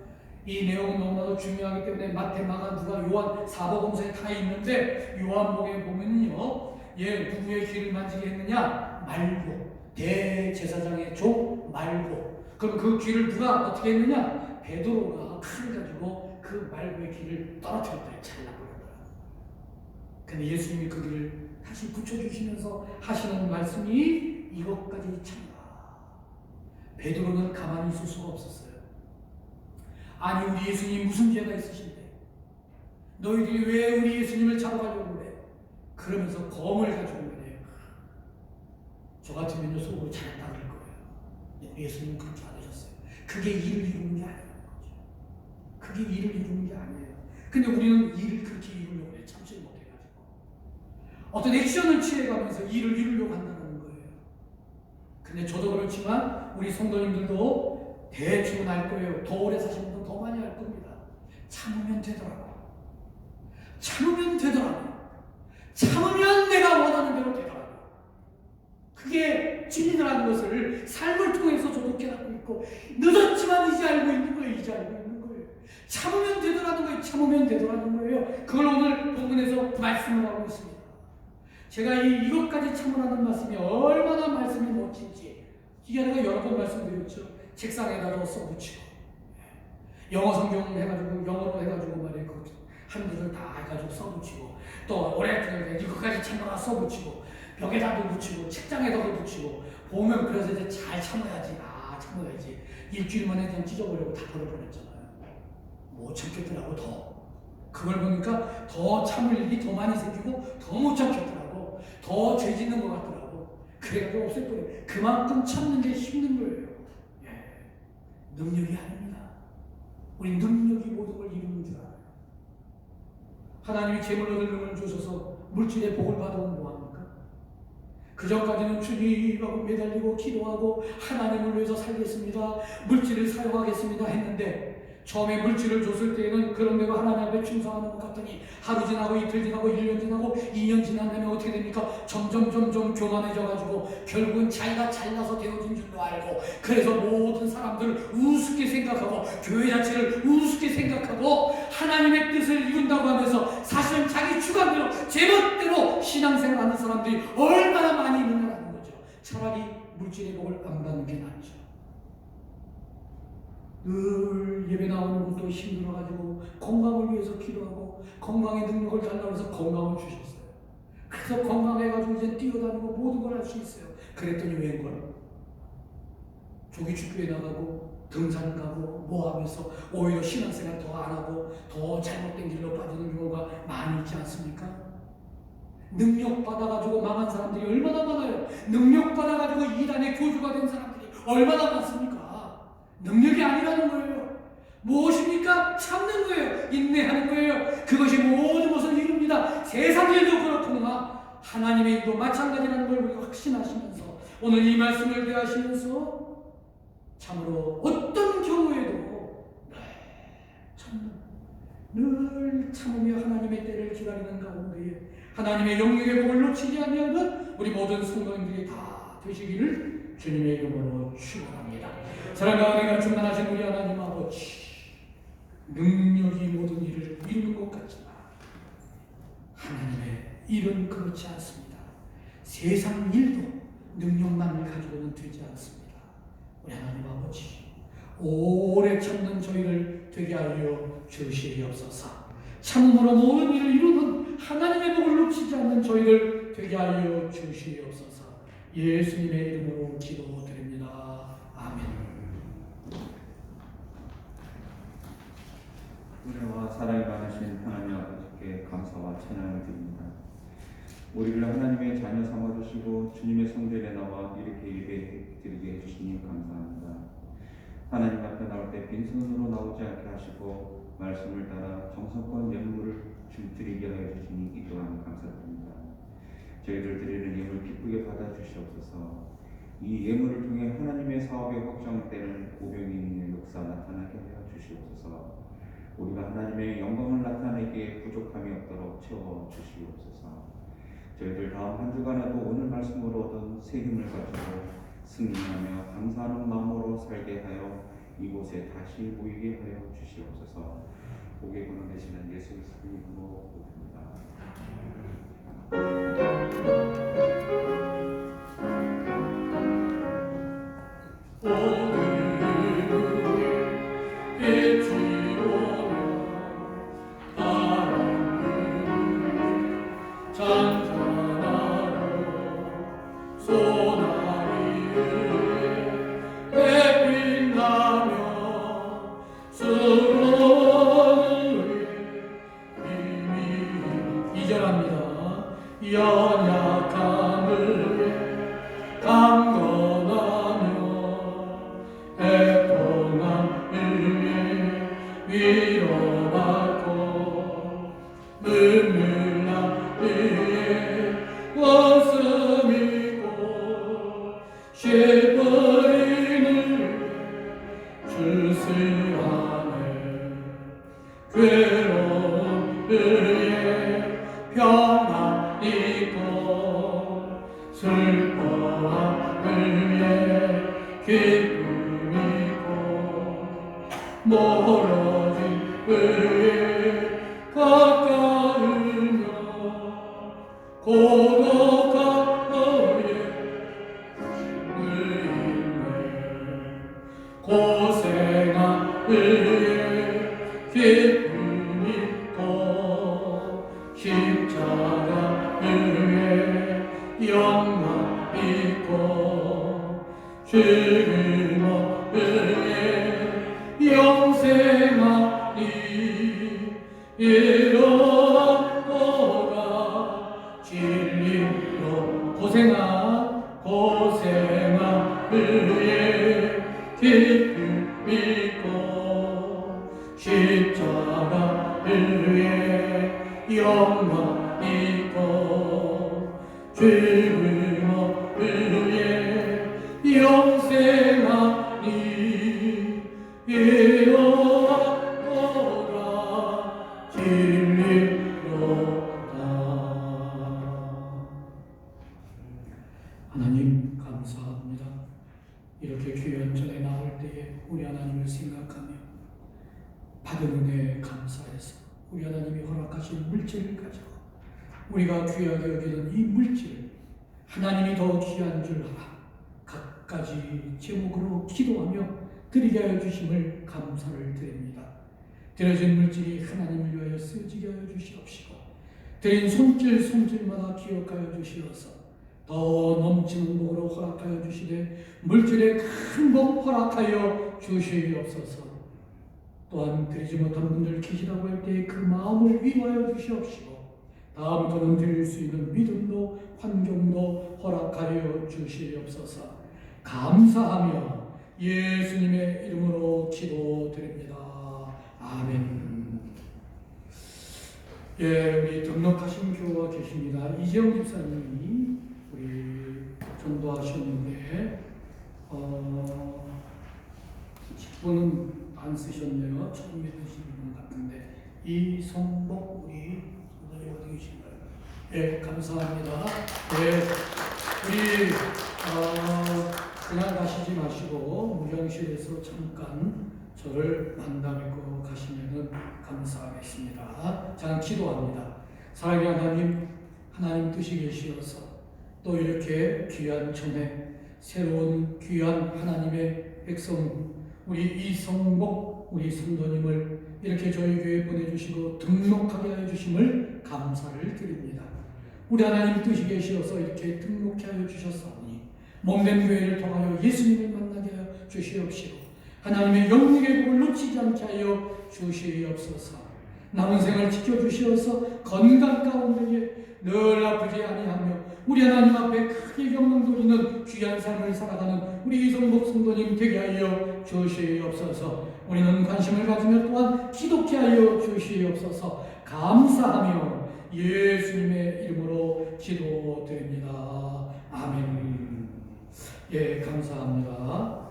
이 내용은 너무나도 중요하기 때문에 마태, 마가, 누가, 요한 4복음서에 다 있는데, 요한복음에 보면요, 누구의 귀를 만지게 했느냐? 말고, 대제사장의 종 말고. 그럼 그 귀를 누가 어떻게 했느냐? 베드로가 칼을 가지고 그 말고의 귀를 떨어뜨렸다, 잘라버렸다. 근데 예수님이 그 귀를 다시 붙여주시면서 하시는 말씀이 이것까지 참라. 베드로는 가만히 있을 수가 없었어요. 아니, 우리 예수님 무슨 죄가 있으신데 너희들이 왜 우리 예수님을 잡아가려고 그래? 그러면서 검을 가지고 그래요. 저 같으면 속으로 잘했다 그럴 거예요. 우리 예수님 그렇게 안 하셨어요. 그게 일을 이루는 게 아니라는 거죠. 그게 일을 이루는 게 아니에요. 근데 우리는 일을 그렇게 이루려고 해. 참지 못해가지고 어떤 액션을 취해가면서 일을 이루려고 한다는 거예요. 근데 저도 그렇지만 우리 성도님들도 대충은 알 거예요. 더 오래 사시는 분 더 많이 알 겁니다. 참으면 되더라고요. 참으면 되더라고요. 참으면 내가 원하는 대로 되더라고요. 그게 진리라는 것을 삶을 통해서 저도 깨닫고 있고, 늦었지만 이제 알고 있는 거예요. 이제 알고 있는 거예요. 참으면 되더라는 거예요. 참으면 되더라는 거예요. 그걸 오늘 본문에서 말씀을 하고 있습니다. 제가 이것까지 참으라는 말씀이 얼마나 말씀이 멋진지, 이게 내가 여러 번 말씀드렸죠. 책상에다가 써붙이고, 영어 성경 해가지고 영어로 해가지고 말이에요. 그 한글을 다 해가지고 써붙이고, 또 오래 이것까지 참아라 써붙이고, 벽에다도 붙이고, 책장에다도 붙이고, 보면 그래서 이제 잘 참아야지, 참아야지. 일주일 만에 그냥 찢어버리고 다 버려버렸잖아요. 못 참겠더라고. 더 그걸 보니까 더 참을 일이 더 많이 생기고 더 못 참겠더라고. 더 죄 짓는 것 같더라고. 그래가지고 없애버려요. 그만큼 참는 게 힘든 거예요. 능력이 아닙니다. 우리 능력이 모든 걸 이루는 줄 알아요. 하나님이 재물 얻을 능을 주셔서 물질의 복을 받으면 뭐합니까? 그 전까지는 주님하고 매달리고 기도하고 하나님을 위해서 살겠습니다, 물질을 사용하겠습니다 했는데, 처음에 물질을 줬을 때에는 그런 대로 하나님 앞에 충성하는 것 같더니 하루 지나고 이틀 지나고 1년 지나고 2년 지난 다음에 어떻게 됩니까? 점점 교만해져가지고 결국은 자기가 잘나서 되어진 줄로 알고, 그래서 모든 사람들을 우습게 생각하고 교회 자체를 우습게 생각하고 하나님의 뜻을 이룬다고 하면서 사실은 자기 주관대로 제멋대로 신앙생활하는 사람들이 얼마나 많이 있느냐는 거죠. 차라리 물질의 복을 안 받는 게 낫죠. 늘 예배 나오는 것도 힘들어가지고 건강을 위해서 기도하고 건강의 능력을 달라고 해서 건강을 주셨어요. 그래서 건강해가지고 이제 뛰어다니고 모든 걸 할 수 있어요. 그랬더니 웬걸? 조기축구에 나가고 등산 가고 뭐 하면서 오히려 신앙생활 더 안 하고 더 잘못된 길로 빠지는 경우가 많이 있지 않습니까? 능력 받아가지고 망한 사람들이 얼마나 많아요. 능력 받아가지고 이단의 교주가 된 사람들이 얼마나 많습니까? 능력이 아니라는 거예요. 무엇입니까? 참는 거예요. 인내하는 거예요. 그것이 모든 것을 이룹니다. 세상 일도 그렇구나 하나님의 일도 마찬가지라는 걸 우리가 확신하시면서 오늘 이 말씀을 대하시면서 참으로 어떤 경우에도 늘 참으며 하나님의 때를 기다리는 가운데에 하나님의 영역의 복을 놓치지 아니하는 우리 모든 성도님들이 다 되시기를 주님의 이름으로 축원합니다. 사랑과 은혜가 충만하신 우리 하나님 아버지, 능력이 모든 일을 이루는 것 같지만 하나님의 일은 그렇지 않습니다. 세상 일도 능력만을 가지고는 되지 않습니다. 우리 하나님 아버지, 오래 참는 저희를 되게 하여 주시옵소서. 참음으로 모든 일을 이루는 하나님의 복을 놓치지 않는 저희를 되게 하여 주시옵소서. 예수님의 이름으로 기도드립니다. 아멘. 은혜와 사랑이 많으신 하나님 아버지께 감사와 찬양을 드립니다. 우리를 하나님의 자녀 삼아주시고 주님의 성전에 나와 이렇게 예배드리게 해주시니 감사합니다. 하나님 앞에 나올 때 빈손으로 나오지 않게 하시고 말씀을 따라 정성껏 예물을 드리게 하여 주시니 이 또한 감사드립니다. 저희들 드리는 예물 기쁘게 받아주시옵소서. 이 예물을 통해 하나님의 사업의 확장되는 오병이의 역사 나타나게 하여 주시옵소서. 우리가 하나님의 영광을 나타내기에 부족함이 없도록 채워주시옵소서. 저희들 다음 한 주간에도 오늘 말씀으로 얻은 새 힘을 가지고 승리하며 감사하는 마음으로 살게 하여 이곳에 다시 모이게 하여 주시옵소서. 복의 근원 되시는 예수 그리스도의 이름으로 하나님 감사합니다. 이렇게 귀한 전에 나올 때에 우리 하나님을 생각하며 받은 은혜에 감사해서 우리 하나님이 허락하신 물질을 가지고 우리가 귀하게 여기는 이 물질을 하나님이 더 귀한 줄 알아 갖가지 제목으로 기도하며 드리게 하여 주심을 감사를 드립니다. 드려진 물질이 하나님을 위하여 쓰여지게 하여 주시옵시고 드린 손질마다 기억하여 주시어서 더 넘치는 복으로 허락하여 주시되 물질의 큰 복 허락하여 주시옵소서. 또한 드리지 못한 분들 계시다고 할 때 그 마음을 위로하여 주시옵시고 다음부터는 드릴 수 있는 믿음도 환경도 허락하여 주시옵소서. 감사하며 예수님의 이름으로 기도드립니다. 아멘. 예, 우리 등록하신 교우가 계십니다. 이재영 집사님이 우리 전도하셨는데 10분은 안 쓰셨네요. 처음 뵙으신 분 같은데 이성복 우리 어디 계신가요? 예, 감사합니다. 예, 우리 그냥 가시지 마시고 무장실에서 잠깐 저를 만나 뵙고 가시면 감사하겠습니다. 저는 기도합니다. 사랑의 하나님 뜻이 계시어서 또 이렇게 귀한 전에 새로운 귀한 하나님의 백성 우리 이성복 우리 성도님을 이렇게 저희 교회에 보내주시고 등록하게 해주심을 감사를 드립니다. 우리 하나님 뜻이 계시어서 이렇게 등록해 하여 주셨사오니 몸된 교회를 통하여 예수님을 만나게 하여 주시옵시고 하나님의 영육의 복을 놓치지 않게 하여 주시옵소서. 남은 생을 지켜주시어서 건강 가운데에 늘 아프지 아니하며 우리 하나님 앞에 크게 영광 돌리는 귀한 삶을 살아가는 우리 이성복 성도님 되게 하여 주시옵소서. 우리는 관심을 가지며 또한 기독해 하여 주시옵소서. 감사하며 예수님의 이름으로 기도드립니다. 아멘. 예, 감사합니다.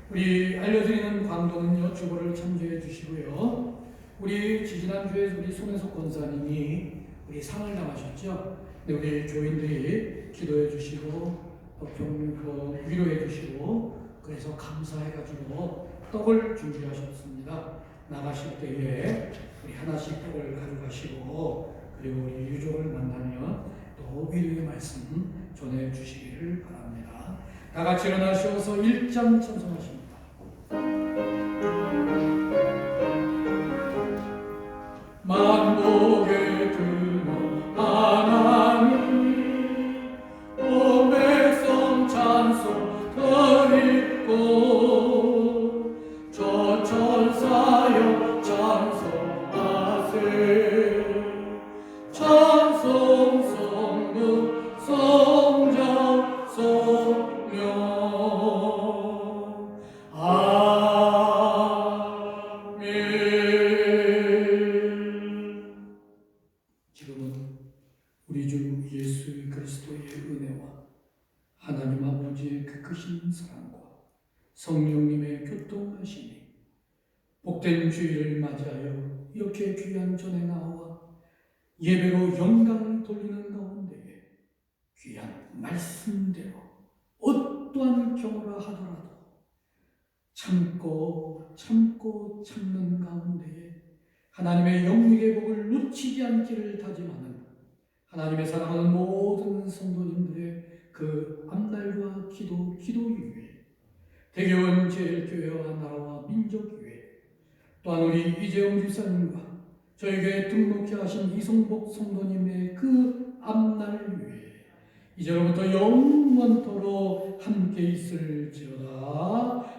우리 알려드리는 광도는요, 주보를 참조해 주시고요. 우리 지지난주에 우리 손혜석 권사님이 우리 상을 당하셨죠. 우리 교인들이 기도해 주시고 위로해 주시고 그래서 감사해가지고 떡을 준비하셨습니다. 나가실 때에 우리 하나씩 떡을 가져가시고 그리고 우리 유족을 만나면 또 위로의 말씀 전해 주시기를 바랍니다. 다 같이 일어나셔서 1장 찬송하십니다. 만복의 근원 하나님 온 백성 찬송 드리고 저 천사여 찬송하세 찬송 성령 성자 성령 우리 주 예수 그리스도의 은혜와 하나님 아버지의 그 크신 사랑과 성령님의 교통하심이 복된 주일을 맞이하여 이렇게 귀한 전에 나와 예배로 영광을 돌리는 가운데에 귀한 말씀대로 어떠한 경우라 하더라도 참고 참는 가운데에 하나님의 영육의 복을 놓치지 않기를 다짐하는 하나님의 사랑하는 모든 성도님들의 그 앞날과 기도 이외에 대교원 제일교회와 나라와 민족교회 또한 우리 이재용 집사님과 저희 교회에 등록해 하신 이성복 성도님의 그 앞날 위에 이제로부터 영원토록 함께 있을지어다.